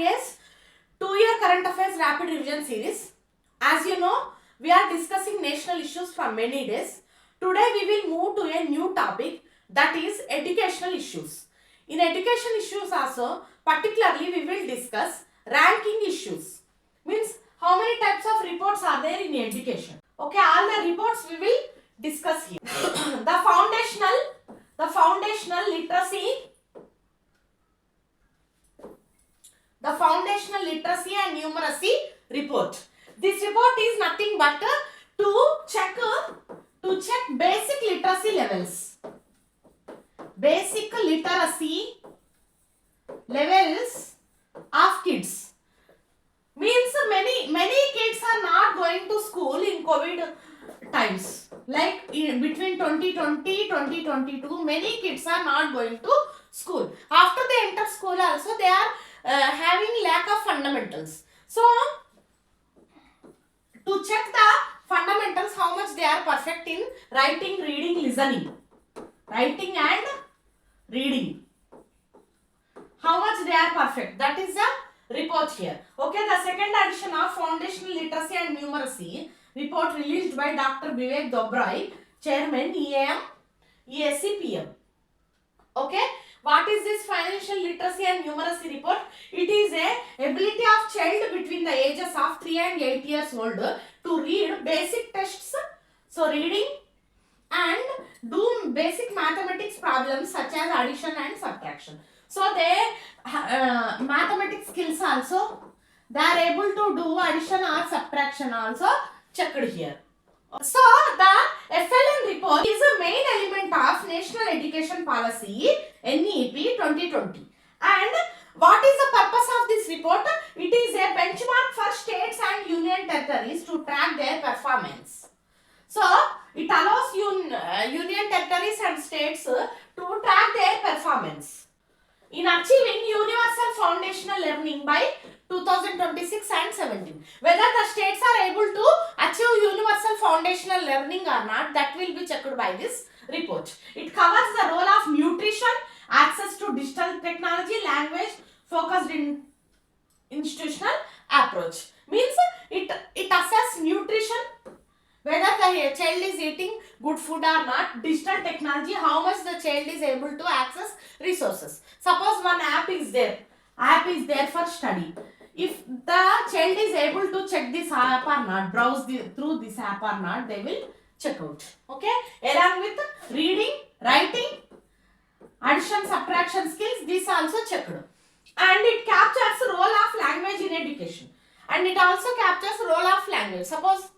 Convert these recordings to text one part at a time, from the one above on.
IAS 2-year current affairs rapid revision series. As you know, we are discussing national issues for many days. Today we will move to a new topic, that is educational issues. In education issues also, particularly we will discuss ranking issues. Means how many types of reports are there in education. Okay, all the reports we will discuss here. The foundational literacy and numeracy report. This report is nothing but to check basic literacy levels. Basic literacy levels of kids. Means many kids are not going to school in COVID times. Like between 2020-2022, many kids are not going to school. After they enter school also, they are having lack of fundamentals. So, to check the fundamentals, how much they are perfect in writing, reading, listening. Writing and reading. How much they are perfect. That is the report here. Okay, the second edition of Foundational Literacy and Numeracy report released by Dr. Vivek Dobrai, Chairman EAM, ESC PM. Okay, what is this Financial Literacy and Numeracy report? It is a ability of child between the ages of 3 and 8 years old to read basic tests, so reading, and do basic mathematics problems such as addition and subtraction. So they mathematics skills also, they are able to do addition or subtraction also checked here. So the FLN report is a main element of National Education Policy NEP 2020. And what is the purpose of this report? It is a benchmark for states and union territories to track their performance. So it allows union territories and states to track their performance in achieving universal foundational learning by 2026 and 17. Whether the states are able to achieve universal foundational learning or not, that will be checked by this report. It covers the role of nutrition, access to digital technology, language, focused in institutional approach. Means it assesses nutrition, whether the child is eating good food or not, digital technology, how much the child is able to access resources. Suppose one app is there for study. If the child is able to check this app or not, browse through this app or not, they will check out. Okay, along with reading, writing, addition, subtraction skills, this also checked. And it captures the role of language in education. And it also captures the role of language. Suppose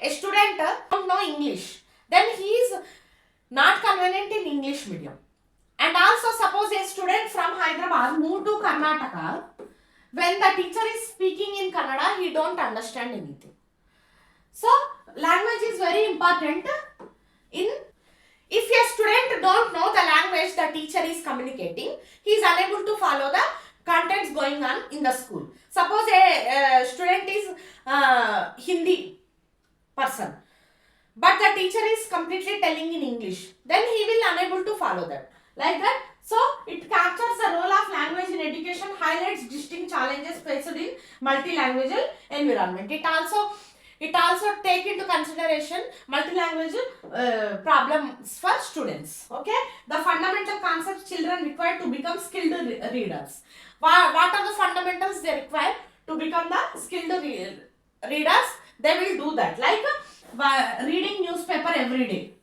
a student don't know English, then he is not convenient in English medium. And also suppose a student from Hyderabad move to Karnataka, when the teacher is speaking in Kannada, he don't understand anything. So language is very important. If a student don't know the language the teacher is communicating, he is unable to follow the contents going on in the school. Suppose a student is Hindi person, but the teacher is completely telling in English, then he will unable to follow that. Like that. So it captures the role of language in education, highlights distinct challenges faced in multilingual environment. It also take into consideration multilingual problems for students. Okay, the fundamental concepts children require to become skilled readers. What are the fundamentals they require to become the skilled readers? They will do that, like reading newspaper every day.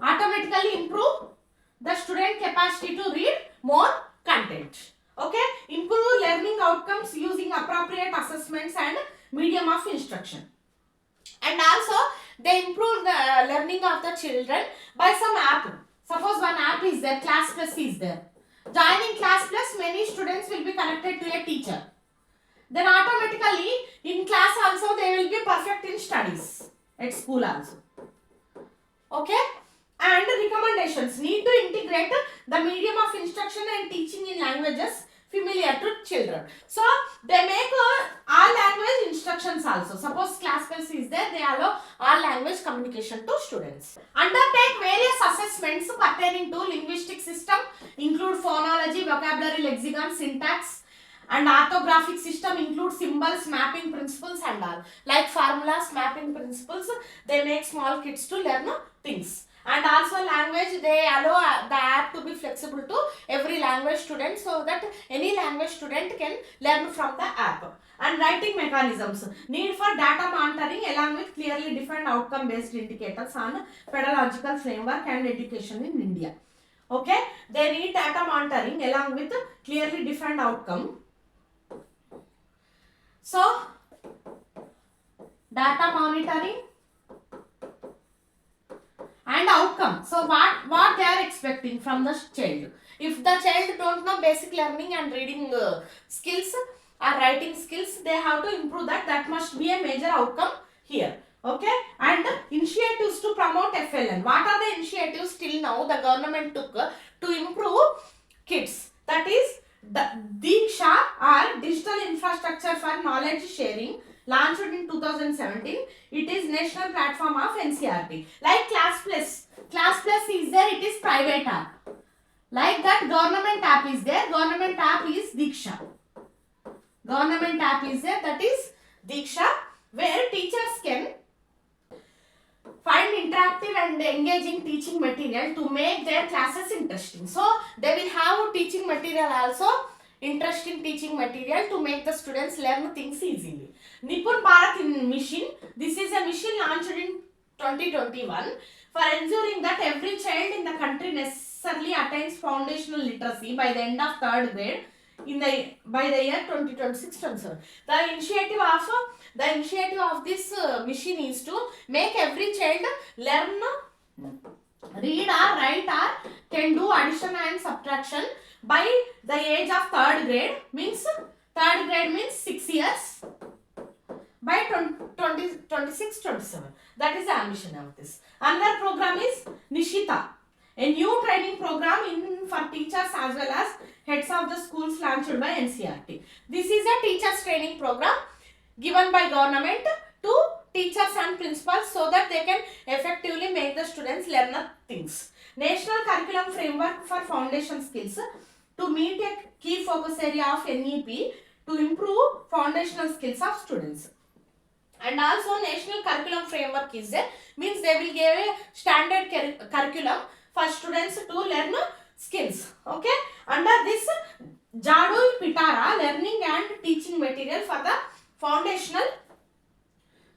Automatically improve the student capacity to read more content. Okay, improve learning outcomes using appropriate assessments and medium of instruction. And also they improve the learning of the children by some app. Suppose one app is there, Class Plus is there. Joining Class Plus, many students will be connected to a teacher. Then automatically in class also they will be perfect in studies at school also. Okay. And recommendations: need to integrate the medium of instruction and teaching in languages familiar to children. So they make all language instructions also. Suppose class spells is there, they allow all language communication to students. Undertake various assessments pertaining to linguistic system, include phonology, vocabulary, lexicon, syntax, and orthographic system, include symbols, mapping principles and all. Like formulas, mapping principles, they make small kids to learn things. And also language, they allow the app to be flexible to every language student, so that any language student can learn from the app. And writing mechanisms, need for data monitoring along with clearly defined outcome based indicators on pedagogical framework and education in India. Okay, they need data monitoring along with clearly defined outcome. So data monitoring and outcome. So what they are expecting from the child. If the child don't know basic learning and reading skills or writing skills, they have to improve that. That must be a major outcome here. Okay, and initiatives to promote FLN. What are the initiatives till now the government took to improve kids? That is the Diksha or Digital Infrastructure for Knowledge Sharing, launched in 2017. It is national platform of NCERT. Like Class Plus. Class Plus is there, it is private app. Like that government app is there. Government app is Diksha. Government app is there, that is Diksha, where teachers can find interactive and engaging teaching material to make their classes interesting. So they will have teaching material also, interesting teaching material to make the students learn things easily. Nipun Bharat Mission, this is a mission launched in 2021 for ensuring that every child in the country necessarily attains foundational literacy by the end of 3rd grade by the year 2026-27. The initiative of this mission is to make every child learn, read or write or can do addition and subtraction by the age of 3rd grade. Means 3rd grade means 6 years by 2026-27. That is the ambition of this. Another program is Nishita, a new training program for teachers as well as heads of the schools launched by NCERT. This is a teachers training program given by government to teachers and principals so that they can effectively make the students learn things. National Curriculum Framework for Foundation Skills to meet a key focus area of NEP to improve foundational skills of students. And also National Curriculum Framework is there, means they will give a standard curriculum for students to learn skills. Okay, under this Jadu Pitara, learning and teaching material for the foundational.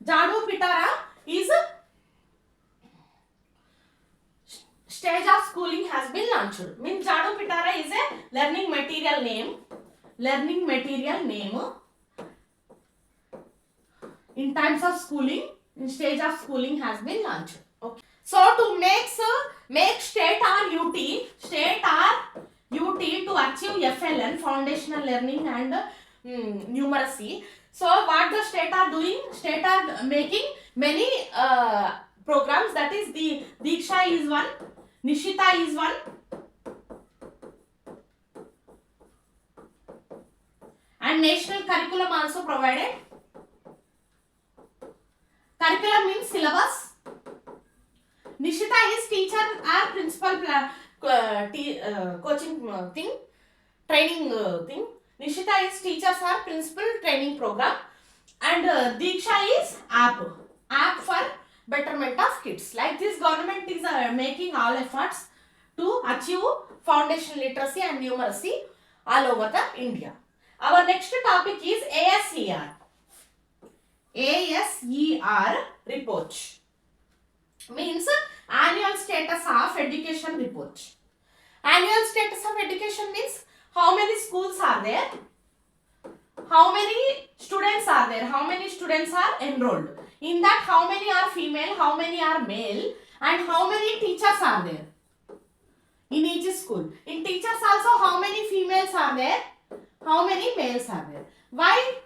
Jadu Pitara is stage of schooling has been launched. Means Jadu Pitara is a learning material name. In times of schooling, in stage of schooling has been launched. Okay. So to make state or UT to achieve FLN, foundational learning and numeracy. So what the state are doing? State are making many programs. That is the Diksha is one, Nishita is one, and national curriculum also provided. Curriculum means syllabus. Nishita is teacher or principal coaching thing, training thing. Nishita is teachers or principal training program, and Diksha is app for betterment of kids. Like this, government is making all efforts to achieve foundation literacy and numeracy all over the India. Our next topic is ASER. ASER report means annual status of education report. Annual status of education means how many schools are there, how many students are there, how many students are enrolled. In that, how many are female, how many are male, and how many teachers are there in each school. In teachers also, how many females are there, how many males are there. Why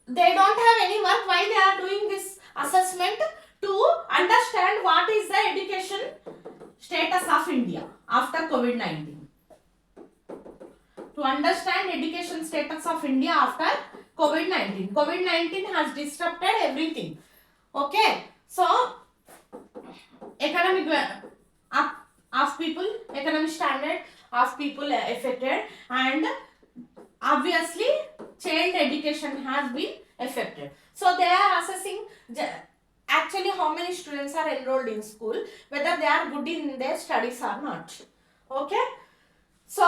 they don't have any work? Why they are doing this assessment? To understand what is the education status of India after COVID-19. To to understand education status of India after COVID-19. COVID-19 has disrupted everything. Okay, so economic of people, economic standard of people affected, and obviously child education has been affected. So they are assessing actually how many students are enrolled in school, whether they are good in their studies or not. Okay, so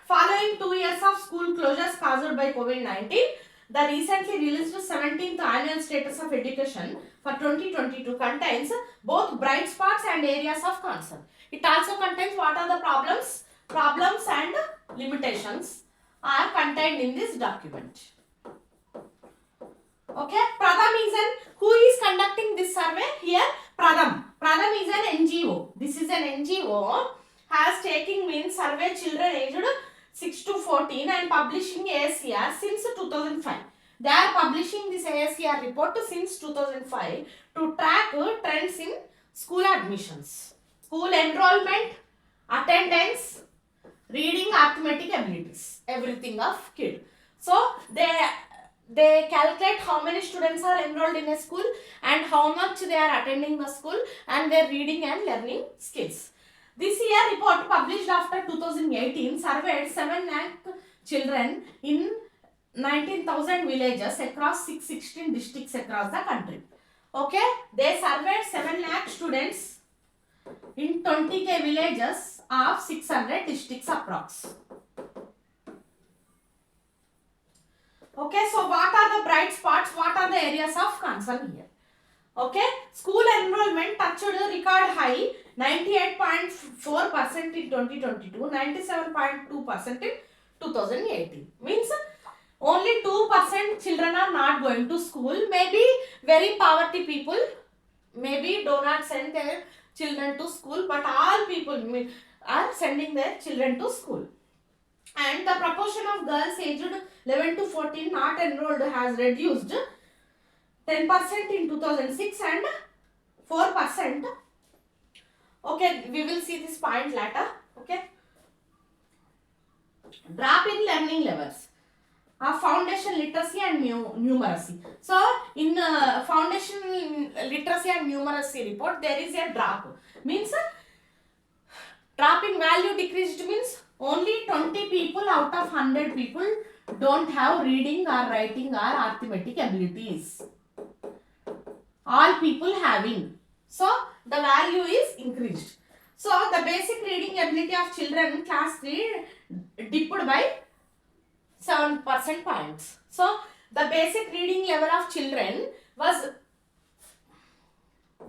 following 2 years of school closures caused by COVID-19, the recently released 17th Annual Status of Education for 2022 contains both bright spots and areas of concern. It also contains what are the problems and limitations are contained in this document. Okay, Pradham is who is conducting this survey here? Pradham is an NGO. This is an NGO has taking means survey children aged 6 to 14 and publishing ASER since 2005. They are publishing this ASER report since 2005 to track trends in school admissions, school enrollment, attendance, reading, arithmetic abilities, everything of kid. So they calculate how many students are enrolled in a school and how much they are attending the school and their reading and learning skills. This year report published after 2018 surveyed 7 lakh children in 19,000 villages across 616 districts across the country. Okay, they surveyed 7 lakh students in 20k villages of 600 districts approx. Okay, so what are the bright spots? What are the areas of concern here? Okay, school enrollment touched a record high 98.4% in 2022, 97.2% in 2018. Means only 2% children are not going to school. Maybe very poverty people maybe do not send their children to school, but all people are sending their children to school. And the proportion of girls aged 11 to 14 not enrolled has reduced 10% in 2006 and 4%. Okay, we will see this point later. Okay, drop in learning levels of foundation literacy and numeracy. So in foundation literacy and numeracy report there is a drop, means drop in value decreased, means only 20 people out of 100 people don't have reading or writing or arithmetic abilities. All people having. So the value is increased. So the basic reading ability of children class 3 dipped by 7% points. So the basic reading level of children was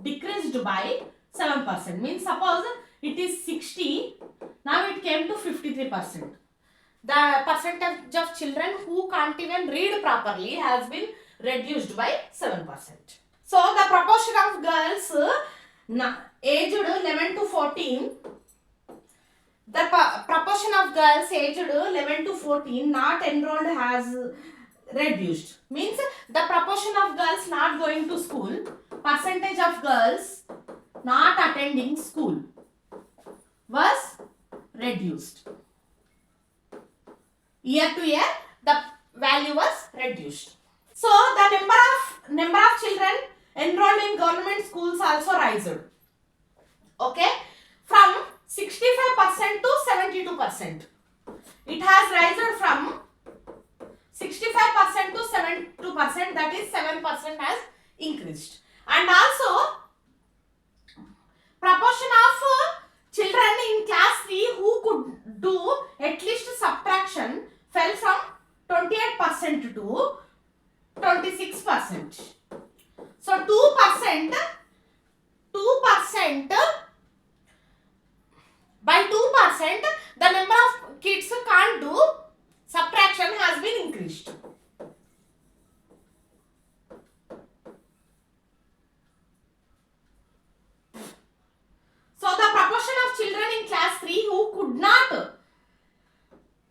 decreased by 7%. Means suppose it is 60, now it came to 53%. The percentage of children who can't even read properly has been reduced by 7%. So the proportion of girls aged 11 to 14, the proportion of girls aged 11 to 14 not enrolled has reduced. Means the proportion of girls not going to school, percentage of girls not attending school was reduced. Year to year the value was reduced. So the number of children enrolled in government schools also rised. Okay, from 65% to 72%. It has risen from 65% to 72%, that is 7% has increased. And also proportion of children in class 3 who could do at least subtraction fell from 28% to 26%. So 2% by 2% the number of kids who can't do subtraction has been increased. So the proportion of children in class 3 who could not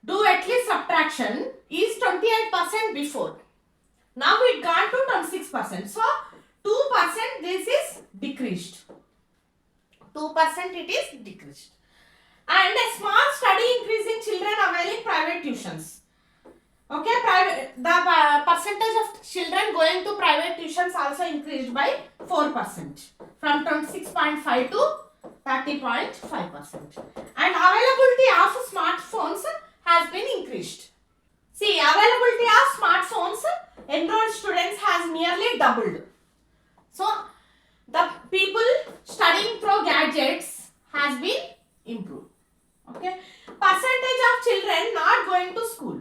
do at least subtraction is 28% before. Now it gone to 26%. So 2% this is decreased. 2% it is decreased. And a small steady increase in children availing private tuitions. Okay, the percentage of children going to private tuitions also increased by 4% from 26.5 to 30.5%. And availability of smartphones has been increased. See, availability of smartphones, enrolled students has nearly doubled. So, the people studying through gadgets has been improved. Okay, percentage of children not going to school,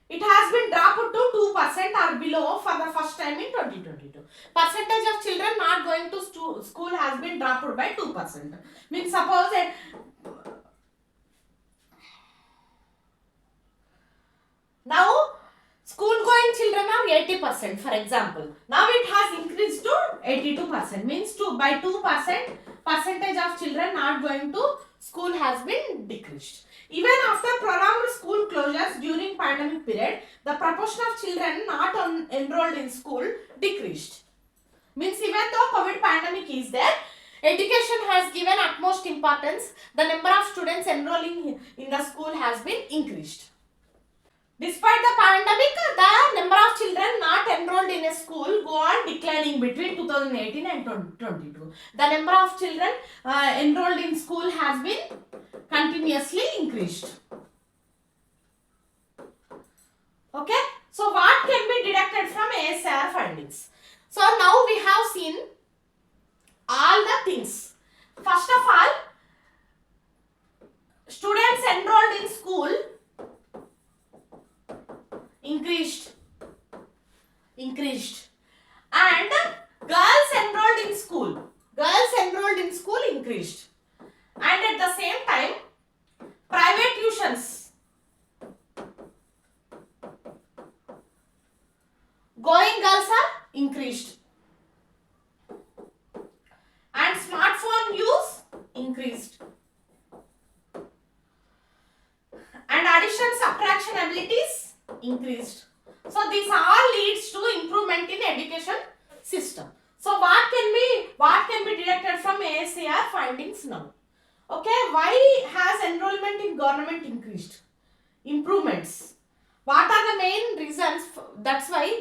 it has been dropped to 2% or below for the first time in 2022. Percentage of children not going to school has been dropped by 2%. Means suppose now school going children are 80%, for example. Now it has increased to 82%. Means by 2% percentage of children not going to school has been decreased. Even after prolonged school closures during pandemic period, the proportion of children not enrolled in school decreased. Means even though COVID pandemic is there, education has given utmost importance. The number of students enrolling in the school has been increased. Despite the pandemic, the number of children not enrolled in a school go on declining between 2018 and 2022. The number of children enrolled in school has been continuously increased. Okay. So, what can be deducted from ASER findings? So, now we have seen all the things. First of all, students enrolled in school increased, and girls enrolled in school increased, and at the same time private tuitions going girls are increased, and smartphone use increased, and addition subtraction abilities increased. So this all leads to improvement in education system. So what can be deducted from ASER findings now? Okay, why has enrollment in government increased? Improvements. What are the main reasons? That's why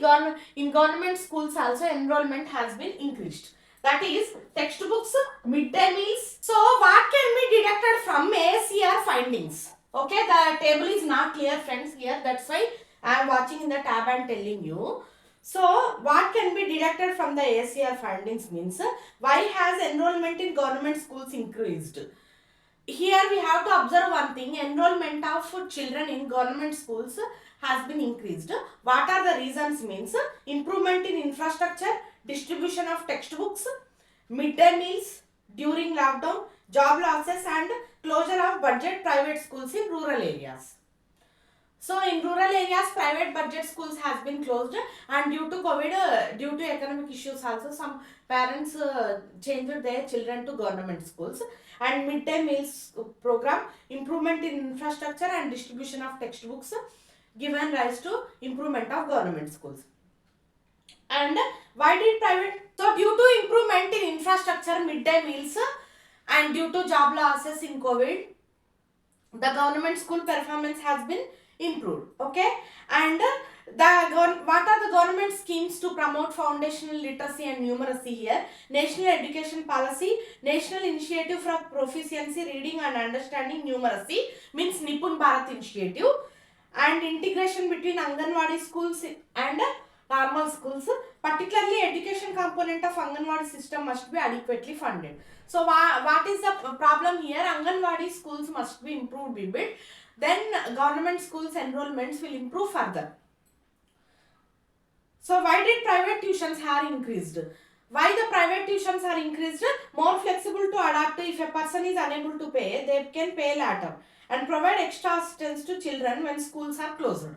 in government schools also enrollment has been increased. That is textbooks, midday meals. So what can be deducted from ASER findings? Okay, the table is not clear, friends, here. That's why I am watching in the tab and telling you. So, what can be deducted from the ASER findings means, why has enrollment in government schools increased? Here we have to observe one thing, enrollment of children in government schools has been increased. What are the reasons means, improvement in infrastructure, distribution of textbooks, midday meals during lockdown, job losses and closure of budget private schools in rural areas. So in rural areas, private budget schools has been closed, and due to COVID, due to economic issues also, some parents changed their children to government schools. And midday meals program, improvement in infrastructure and distribution of textbooks given rise to improvement of government schools. And why did private? So due to improvement in infrastructure, midday meals, and due to job losses in COVID, the government school performance has been improved. Okay, and what are the government schemes to promote foundational literacy and numeracy here? National Education Policy, National Initiative for Proficiency Reading and Understanding Numeracy, means Nipun Bharat Initiative, and integration between Anganwadi schools and normal schools. Particularly education component of Anganwadi system must be adequately funded. So what is the problem here? Anganwadi schools must be improved a bit. Then government schools enrollments will improve further. So why did private tuitions are increased? Why the private tuitions are increased? More flexible to adapt. If a person is unable to pay, they can pay later and provide extra assistance to children when schools are closed.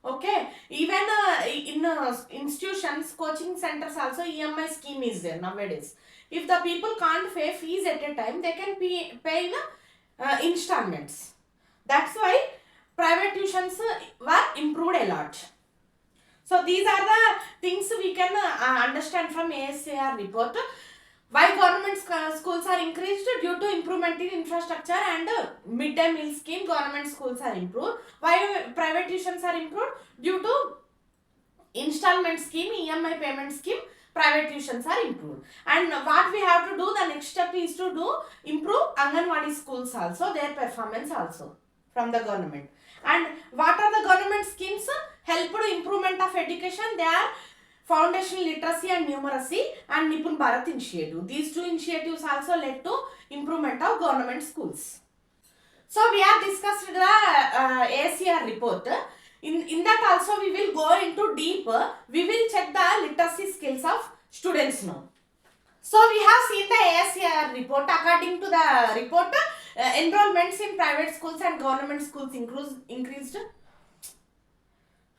Okay, even in institutions, coaching centers also EMI scheme is there nowadays. If the people can't pay fees at a time, they can pay in installments. That's why private tuitions were improved a lot. So these are the things we can understand from ASER report. Why government schools are increased? Due to improvement in infrastructure and midday meal scheme, government schools are improved. Why private tuitions are improved? Due to installment scheme, EMI payment scheme, private tuitions are improved. And what we have to do, the next step is to do improve Anganwadi schools also, their performance also from the government. And what are the government schemes? Help to improvement of education. They are Foundational Literacy and Numeracy and Nipun Bharat Initiative. These two initiatives also led to improvement of government schools. So we have discussed the ASER report. In that also we will go into deep. We will check the literacy skills of students now. So we have seen the ASER report. According to the report, enrollments in private schools and government schools increased.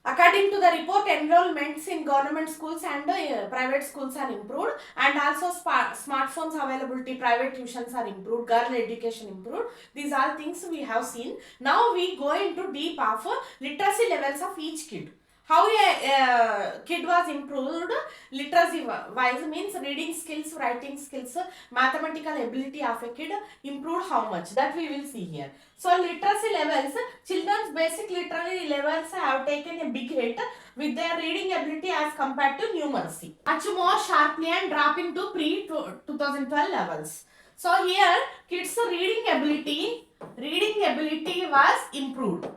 According to the report, enrollments in government schools and private schools are improved, and also smartphones availability, private tuitions are improved, girl education improved. These are things we have seen. Now we go into deep of literacy levels of each kid. How a kid was improved literacy wise means reading skills, writing skills, mathematical ability of a kid improved how much, that we will see here. So literacy levels, children's basic literary levels have taken a big hit with their reading ability as compared to numeracy, much more sharply and dropping to pre-2012 levels. So here kids reading ability was improved,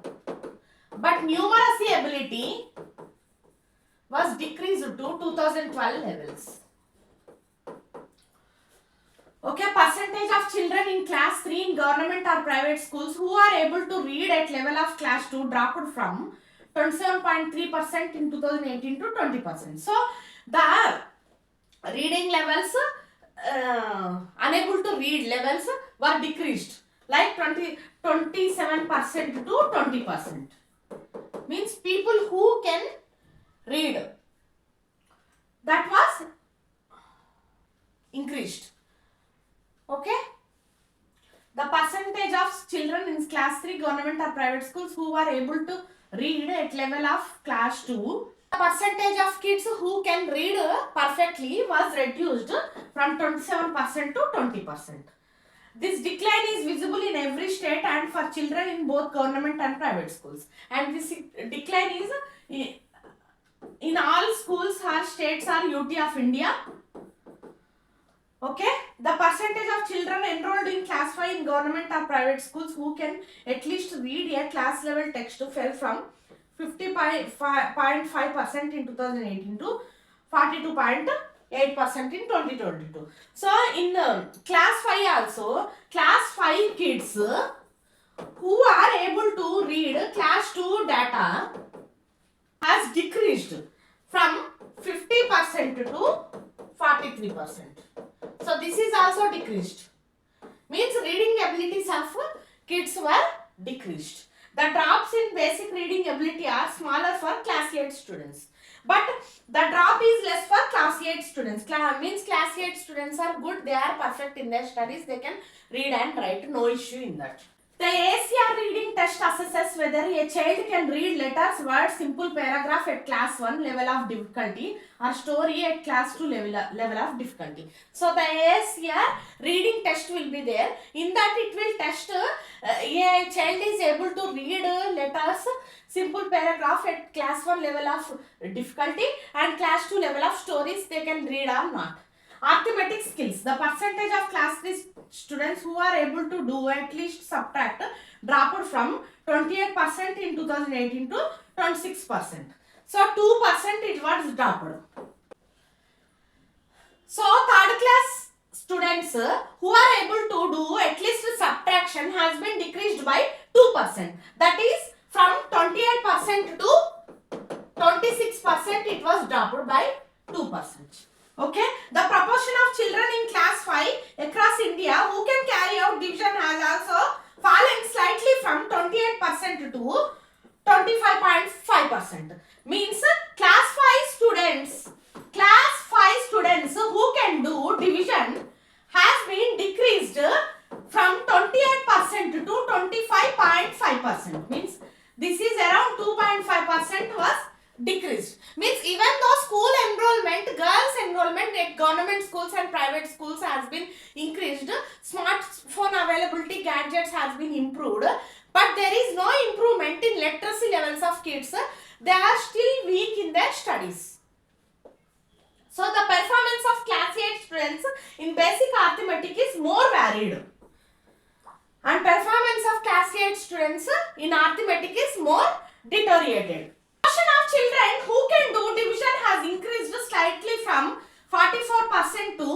but numeracy ability was decreased to 2012 levels. Okay, percentage of children in class 3 in government or private schools who are able to read at level of class 2 dropped from 27.3% in 2018 to 20%. So the reading levels, unable to read levels were decreased, like 27% to 20%. Means people who can read, that was increased. Okay, the percentage of children in class 3 government or private schools who are able to read at level of class 2, the percentage of kids who can read perfectly was reduced from 27% to 20%. This decline is visible in every state and for children in both government and private schools. And this decline is in all schools or states or UT of India. Okay, the percentage of children enrolled in class 5 in government or private schools who can at least read a class level text fell from 50.5% in 2018 to 42.8% in 2022. So in class 5 also, class 5 kids who are able to read class 2 data has decreased from 50% to 43%. So this is also decreased. Means reading abilities of kids were decreased. The drops in basic reading ability are smaller for class 8 students. But the drop is less for class 8 students. Means class 8 students are good. They are perfect in their studies. They can read and write. No issue in that. The ASER reading test assesses whether a child can read letters, words, simple paragraph at class 1 level of difficulty or story at class 2 level of difficulty. So the ASER reading test will be there. In that it will test a child is able to read letters, simple paragraph at class 1 level of difficulty and class 2 level of stories they can read or not. Arithmetic skills. The percentage of class 3 students who are able to do at least subtract dropped from 28% in 2018 to 26%. So 2% it was dropped. So third class students who are able to do at least subtraction has been decreased by 2%. That is from 28% to 26% it was dropped by 2%. Okay, the proportion of children in class 5 across India who can carry out division has also fallen slightly from 28% to 25.5%. Means class 5 students who can do division has been decreased from 28% to 25.5%. Means this is around 2.5% was decreased. Means even though school enrollment, girls enrollment at government schools and private schools has been increased, smartphone availability, gadgets has been improved, but there is no improvement in literacy levels of kids. They are still weak in their studies. So the performance of class 8 students in basic arithmetic is more varied, and performance of class 8 students in arithmetic is more deteriorated. Proportion of children who can do division has increased slightly from 44% to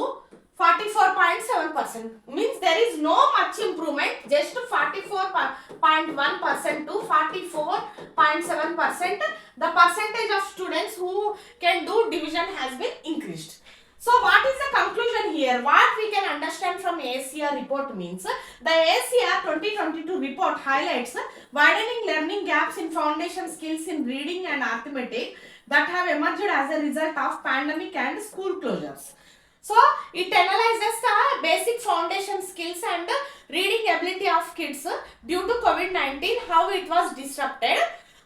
44.7%. Means there is no much improvement, just 44.1% to 44.7%. The percentage of students who can do division has been increased. So what is the conclusion here? What we can understand from ASER report means, the ASER 2022 report highlights widening learning gaps in foundation skills in reading and arithmetic that have emerged as a result of pandemic and school closures. So it analyzes the basic foundation skills and reading ability of kids due to COVID-19, how it was disrupted,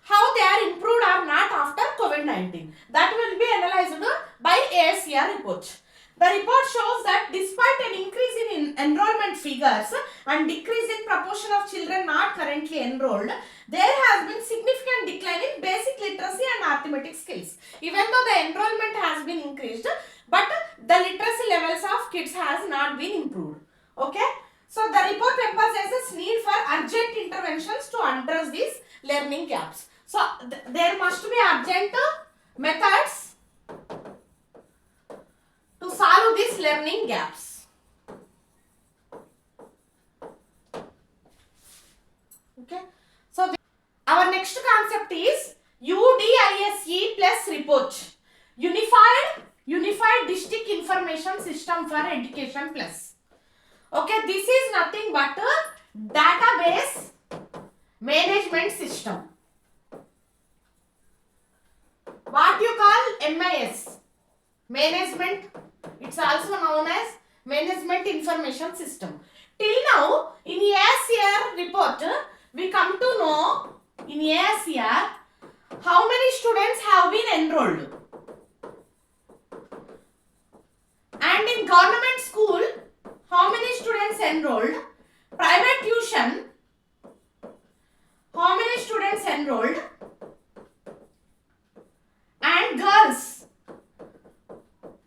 how they are improved or not after COVID-19. That will be analyzed by ASER report. The report shows that despite an increase in enrollment figures and decrease in proportion of children not currently enrolled, there has been significant decline in basic literacy and arithmetic skills. Even though the enrollment has been increased, but the literacy levels of kids has not been improved. Okay. So the report emphasizes need for urgent interventions to address these learning gaps. So there must be urgent methods to solve these learning gaps. Okay. So our next concept is UDISE plus report. Unified District Information System for Education Plus. Okay, this is nothing but a database management system. What you call MIS? Management. It's also known as Management Information System. Till now, in ASER report, we come to know in ASER how many students have been enrolled. And in government school, how many students enrolled? Private tuition, how many students enrolled? And girls,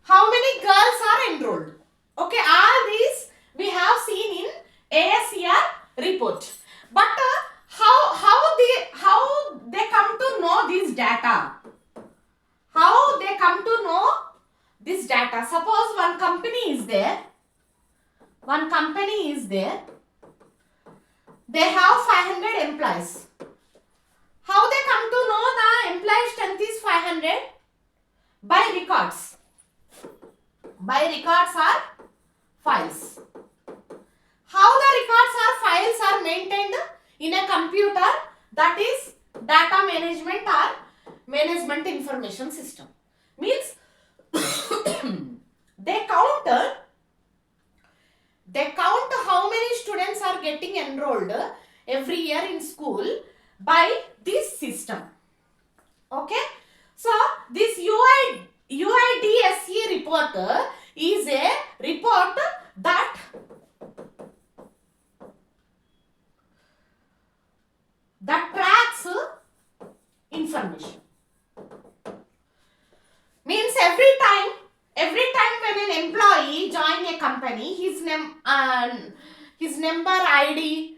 how many girls are enrolled? Okay, all these we have seen in ASER report. But how they come to know this data? How they come to know this data? Suppose one company is there. They have 500 employees. How they come to know the employee strength is 500? By records. By records or files. How the records or files are maintained? In a computer, that is data management or management information system. Means they count how many students are getting enrolled every year in school by this system. Okay. So this UIDSE report is a report that tracks information. Means every time when an employee join a company, his number, ID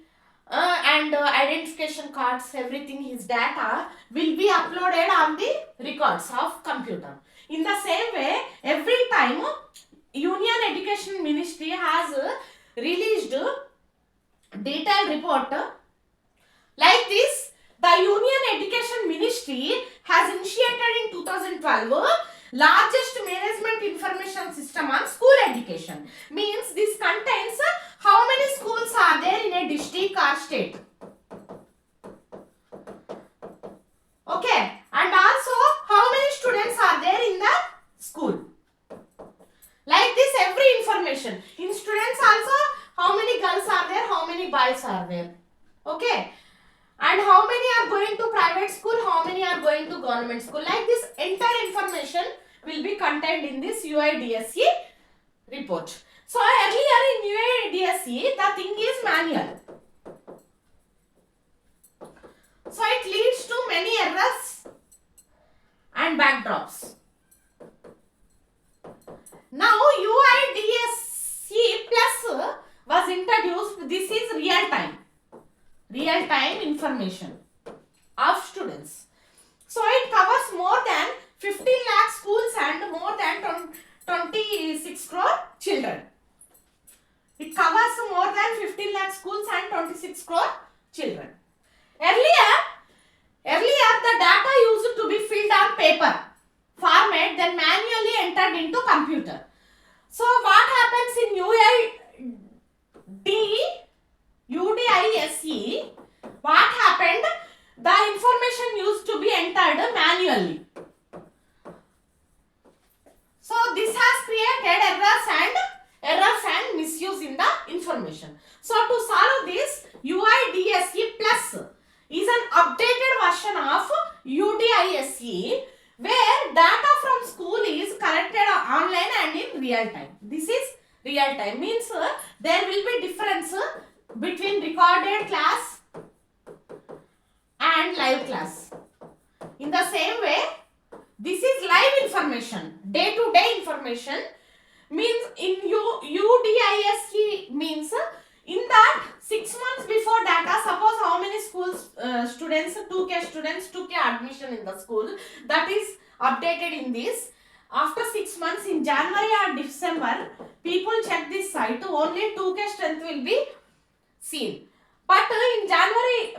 and identification cards, everything, his data will be uploaded on the records of computer. In the same way, every time Union Education Ministry has released detailed report like this. The Union Education Ministry has initiated in 2012 largest management information system on school education. Means this contains how many schools are there in a district or state. Okay. And also how many students are there in the school. Like this, every information. In students also, how many girls are there, how many boys are there. Okay. And how many are going to private school, how many are going to government school. Like this entire information will be contained in this UIDSE report. So earlier in UIDSE, the thing is manual. So it leads to many errors and backdrops. Now UIDSE plus was introduced. This is real time information of students. So it covers more than 15 lakh schools and more than 26 crore children. It covers more than 15 lakh schools and 26 crore children. Earlier the data used to be filled on paper format, then manually entered into computer. So what happens in UDISE? What happened? The information used to be entered manually. So this has created errors and misuse in the information. So to solve this, UIDSE plus is an updated version of UDISE where data from school is collected online and in real time. This is real time, means there will be difference between recorded class and live class. In the same way, this is live information, day to day information, means in UDISE means in that 6 months before data, suppose how many schools students, 2K students, 2K admission in the school, that is updated in this. After 6 months in January or December, people check this site, only 2K strength will be seen. But in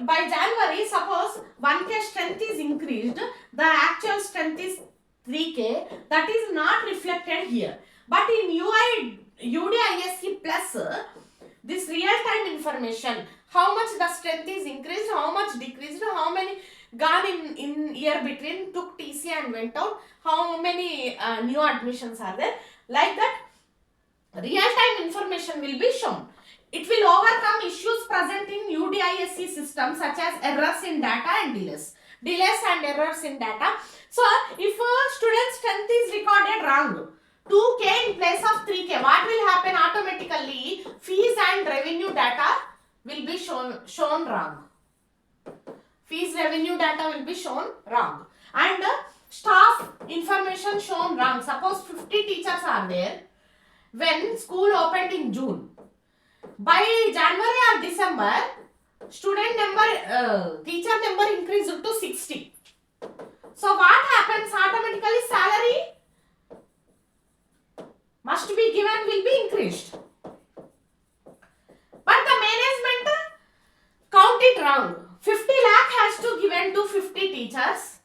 by January, suppose 1K strength is increased, the actual strength is 3K, that is not reflected here. But in UDISE plus, this real-time information, how much the strength is increased, how much decreased, how many gone in year between, took TC and went out, how many new admissions are there, like that real-time information will be shown. It will overcome issues present in UDISE system such as errors in data and delays and errors in data. So if a student's strength is recorded wrong, 2K in place of 3K, what will happen? Automatically fees and revenue data will be shown wrong. Fees revenue data will be shown wrong. And staff information shown wrong. Suppose 50 teachers are there when school opened in June. By January or December, student number, teacher number increased to 60. So what happens? Automatically salary must be given, will be increased. But the management count it wrong. 50 lakh has to given to 50 teachers,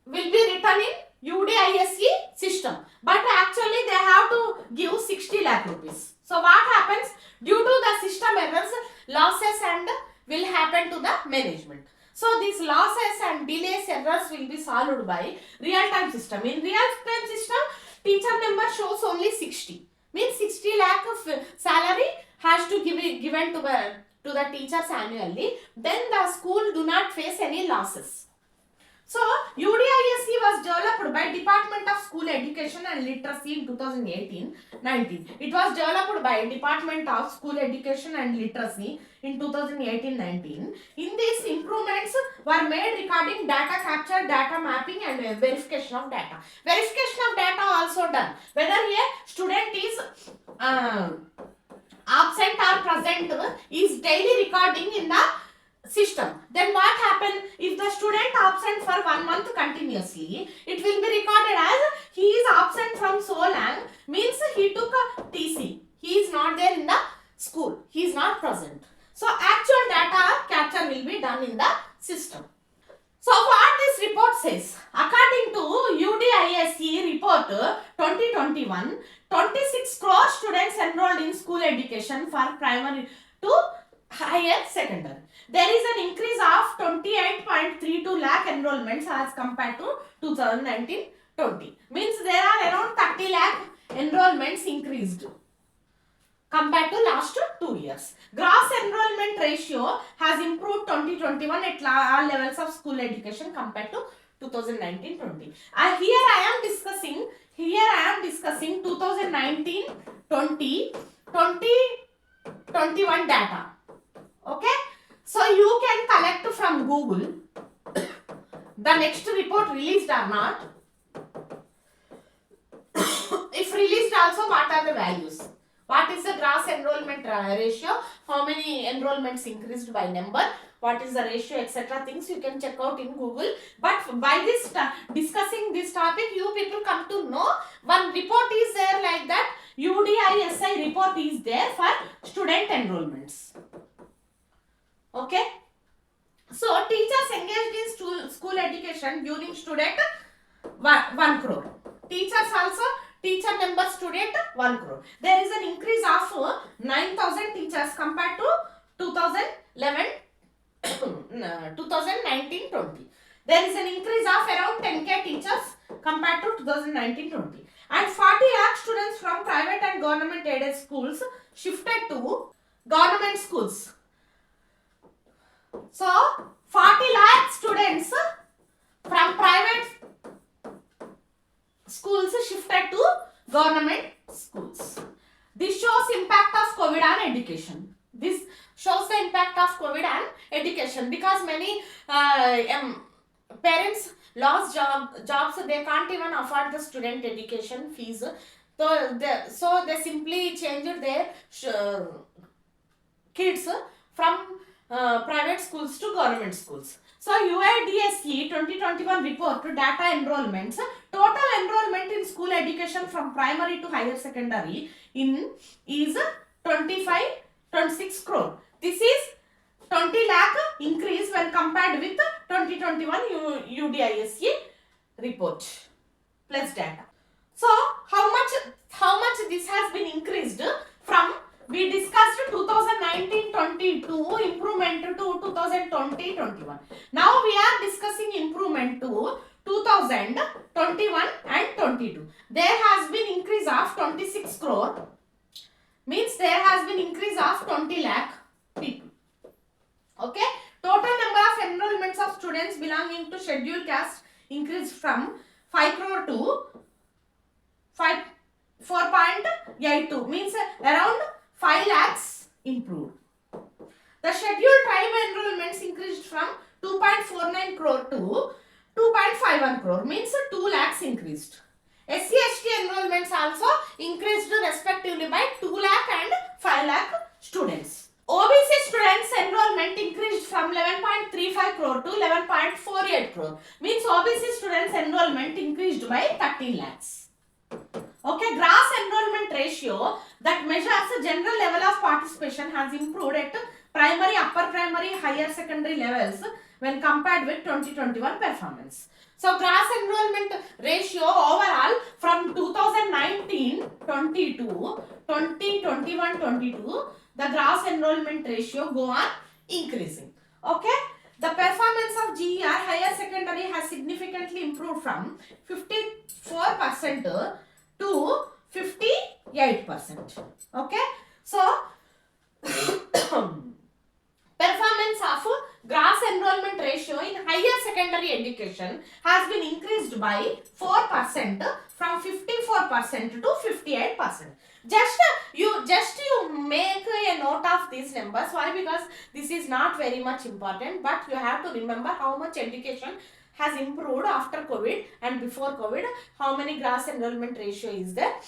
will be written in UDISE system. But actually they have to give 60 lakh rupees. So what happens? Due to the system errors, losses and will happen to the management. So these losses and delays, errors will be solved by real-time system. In real-time system, teacher number shows only 60. Means 60 lakh of salary has to be given to the teachers annually. Then the school do not face any losses. So UDISE was developed by Department of School Education and Literacy in 2018-19. It was developed by Department of School Education and Literacy in 2018-19. In these, improvements were made regarding data capture, data mapping and verification of data. Verification of data also done. Whether a student is absent or present is daily recording in the system. Then what happen if the student absent for 1 month continuously, it will be recorded as he is absent from so long, means he took a TC, he is not there in the school, he is not present. So actual data capture will be done in the system. So what this report says, according to UDISE report 2021, 26 crore students enrolled in school education for primary to higher secondary. There is an increase of 28.32 lakh enrollments as compared to 2019-20. Means there are around 30 lakh enrollments increased. compared to last 2 years. Gross enrollment ratio has improved 2021 at all levels of school education compared to 2019-20. Here I am discussing 2019-20, 2021 data. Okay, so you can collect from Google the next report released or not. If released also, what are the values? What is the gross enrollment ratio? How many enrollments increased by number? What is the ratio, etc. things you can check out in Google. But by this discussing this topic, you people come to know one report is there like that. UDISI report is there for student enrollments. Okay. So teachers engaged in school education during student 1 crore. Teachers also. Teacher number student 1 crore. There is an increase of 9,000 teachers compared to 2019-20. There is an increase of around 10k teachers compared to 2019-20. And 40 lakh students from private and government aided schools shifted to government schools. So 40 lakh students from private schools shifted to government schools. This shows impact of COVID on education. This shows the impact of COVID on education because many parents lost jobs. They can't even afford the student education fees. So they simply changed their kids from private schools to government schools. So UIDSE 2021 report to data enrollments. Total enrollment in school education from primary to higher secondary is 26 crore. This is 20 lakh increase when compared with 2021 UDISE report plus data. So how much this has been increased from? We discussed 2019-22 improvement to 2020-21. Now we are discussing improvement to 2021 and 22. There has been increase of 26 crore. Means there has been increase of 20 lakh people. Okay. Total number of enrollments of students belonging to scheduled caste increased from 5 crore to 4.82. Means around 5 lakhs improved. The scheduled tribe enrollments increased from 2.49 crore to 2.51 crore. Means 2 lakhs increased. SC/ST enrollments also increased respectively by 2 lakh and 5 lakh students. OBC students enrollment increased from 11.35 crore to 11.48 crore. Means OBC students enrollment increased by 13 lakhs. Okay, gross enrollment ratio that measures the general level of participation has improved at primary, upper primary, higher secondary levels when compared with 2021 performance. So gross enrollment ratio overall from 2019-22, 2021-22, the gross enrollment ratio go on increasing. Okay. The performance of GER higher secondary has significantly improved from 54% to 58%. Okay. So performance of gross enrollment ratio in higher secondary education has been increased by 4% from 54% to 58%. Just you make a note of these numbers. Why? Because this is not very much important, but you have to remember how much education has improved after COVID and before COVID. How many gross enrollment ratio is there?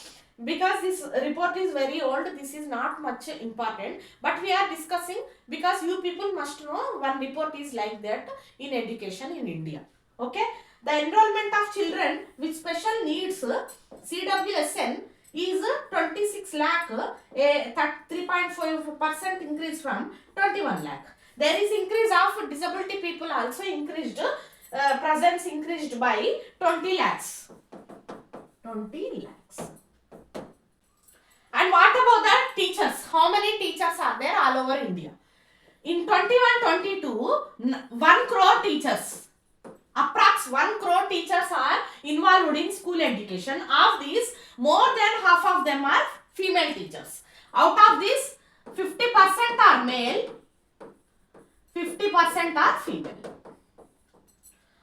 Because this report is very old, this is not much important, but we are discussing because you people must know one report is like that in education in India. Okay. The enrollment of children with special needs CWSN is 26 lakh, a 3.5% increase from 21 lakh. There is increase of disability people also increased, presence increased by 20 lakhs. 20 lakhs. And what about the teachers? How many teachers are there all over India? In 21-22, 1 crore teachers. Approx 1 crore teachers are involved in school education. Of these, more than half of them are female teachers. Out of this, 50% are male, 50% are female.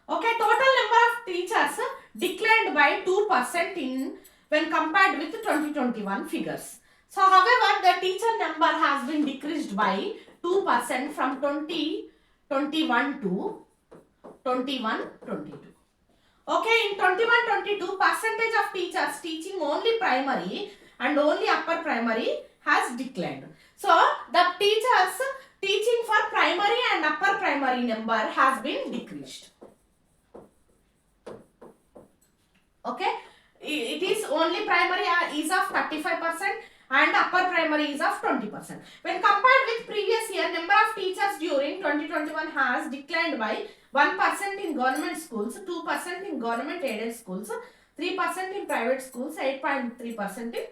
Okay, total number of teachers declined by 2% in when compared with 2021 figures. So, however, the teacher number has been decreased by 2% from 2021 to 21-22. Okay, in 21-22, percentage of teachers teaching only primary and only upper primary has declined. So, the teachers teaching for primary and upper primary number has been decreased. Okay, it is only primary is of 35% and upper primary is of 20%. When compared with previous year, number of teachers during 2021 has declined by 1% in government schools, 2% in government aided schools, 3% in private schools, 8.3% in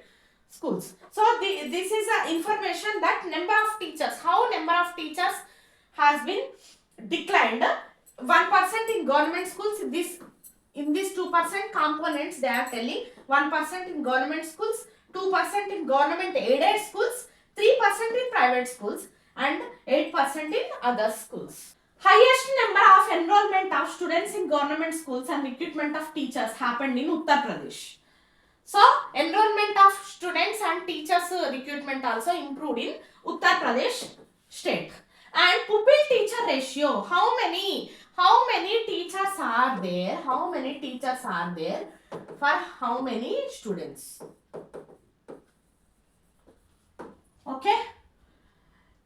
schools. So this is a information that number of teachers, how number of teachers has been declined. 1% in government schools, in this 2% components they are telling, 1% in government schools, 2% in government aided schools, 3% in private schools and 8% in other schools. Highest number of enrollment of students in government schools and recruitment of teachers happened in Uttar Pradesh. So, enrollment of students and teachers recruitment also improved in Uttar Pradesh state. And pupil teacher ratio, how many teachers are there? How many teachers are there for how many students? Okay.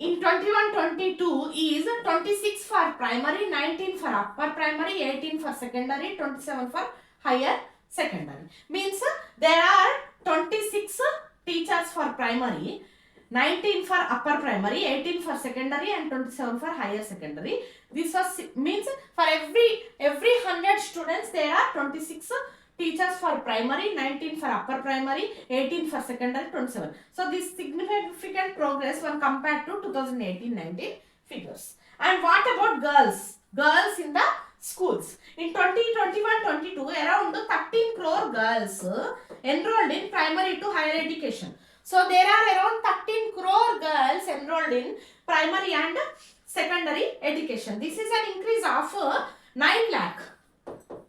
In 21-22 is 26 for primary, 19 for upper primary, 18 for secondary, 27 for higher secondary. Means there are 26 teachers for primary, 19 for upper primary, 18 for secondary and 27 for higher secondary. This was means for every 100 students there are 26 teachers for primary, 19 for upper primary, 18 for secondary, 27. So this significant progress when compared to 2018-19 figures. And what about girls? Girls in the schools. In 2021-22 around 13 crore girls enrolled in primary to higher education. So there are around 13 crore girls enrolled in primary and secondary education. This is an increase of 9 lakh.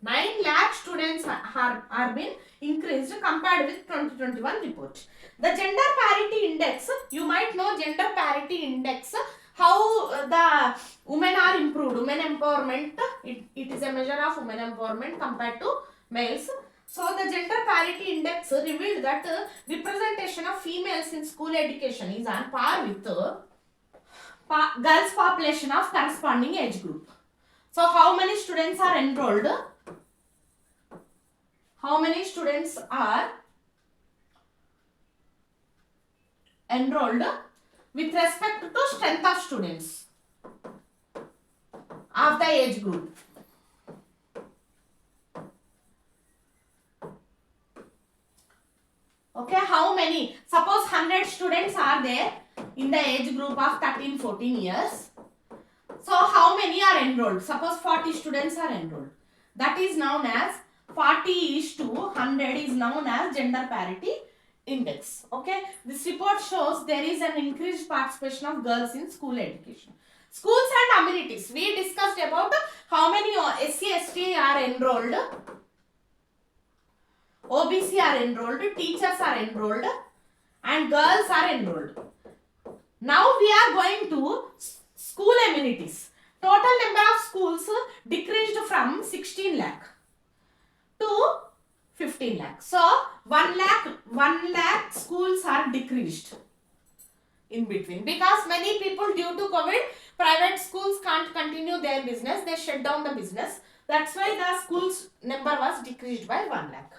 9 lakh students are been increased compared with 2021 report. The gender parity index, you might know gender parity index, how the women are improved, women empowerment, it is a measure of women empowerment compared to males. So the gender parity index revealed that representation of females in school education is on par with girls population of corresponding age group. So how many students are enrolled? How many students are enrolled with respect to strength of students of the age group? Okay, how many? Suppose 100 students are there in the age group of 13-14 years. So how many are enrolled? Suppose 40 students are enrolled. That is known as 40:100 is known as gender parity index. Okay, this report shows there is an increased participation of girls in school education. Schools and amenities. We discussed about how many SC/ST are enrolled, OBC are enrolled, teachers are enrolled and girls are enrolled. Now we are going to school amenities. Total number of schools decreased from 16 lakh to 15 lakh. So 1 lakh schools are decreased in between because many people due to COVID, private schools can't continue their business. They shut down the business. That's why the schools number was decreased by 1 lakh.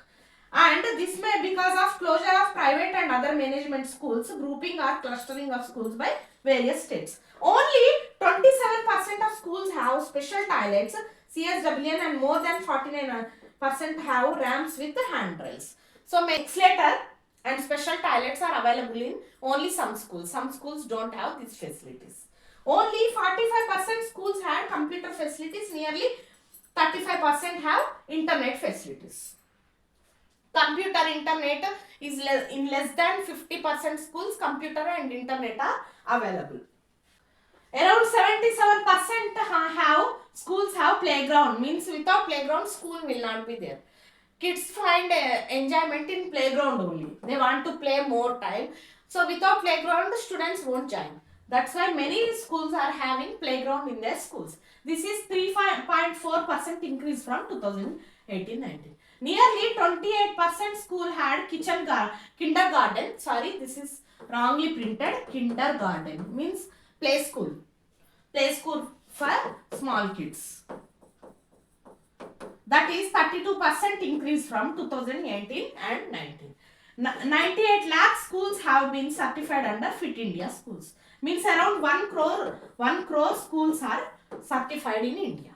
And this may because of closure of private and other management schools, grouping or clustering of schools by various states. Only 27% of schools have special toilets, CSWN, and more than 49% have ramps with handrails. So accelerator and special toilets are available in only some schools. Some schools don't have these facilities. Only 45% schools had computer facilities, nearly 35% have internet facilities. Computer internet is in less than 50% schools computer and internet are available. Around 77% have schools have playground, means without playground school will not be there. Kids find enjoyment in playground only. They want to play more time. So without playground, students won't join. That's why many schools are having playground in their schools. This is 3.4% increase from 2018-19. Nearly 28% school had kindergarten. Sorry, this is wrongly printed. Kindergarten means play school. Play school for small kids. That is 32% increase from 2018 and 19. 98 lakh schools have been certified under Fit India schools. Means around 1 crore schools are certified in India.